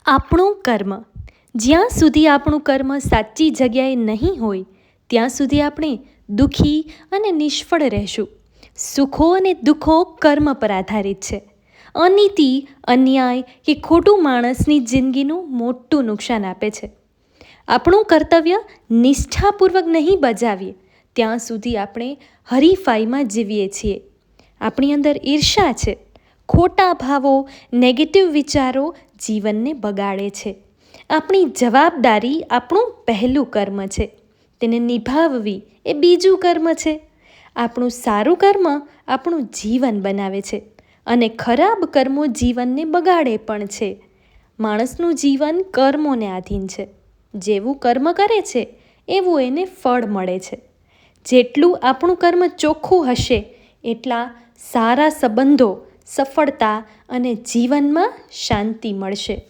આપણું કર્મ. જ્યાં સુધી આપણું કર્મ સાચી જગ્યાએ નહીં હોય ત્યાં સુધી આપણે દુઃખી અને નિષ્ફળ રહેશું. સુખો અને દુઃખો કર્મ પર આધારિત છે. અનીતિ, અન્યાય કે ખોટું માણસની જિંદગીનું મોટું નુકસાન આપે છે. આપણું કર્તવ્ય નિષ્ઠાપૂર્વક નહીં બજાવીએ ત્યાં સુધી આપણે હરીફાઈમાં જીવીએ છીએ. આપણી અંદર ઈર્ષા છે. ખોટા ભાવો, નેગેટિવ વિચારો જીવનને બગાડે છે. આપણી જવાબદારી આપણું પહેલું કર્મ છે. તેને નિભાવવી એ બીજું કર્મ છે. આપણું સારું કર્મ આપણું જીવન બનાવે છે અને ખરાબ કર્મો જીવનને બગાડે પણ છે. માણસનું જીવન કર્મોને આધીન છે. જેવું કર્મ કરે છે એવું એને ફળ મળે છે. જેટલું આપણું કર્મ ચોખ્ખું હશે એટલા સારા સંબંધો, સફળતા અને જીવનમાં શાંતિ મળશે.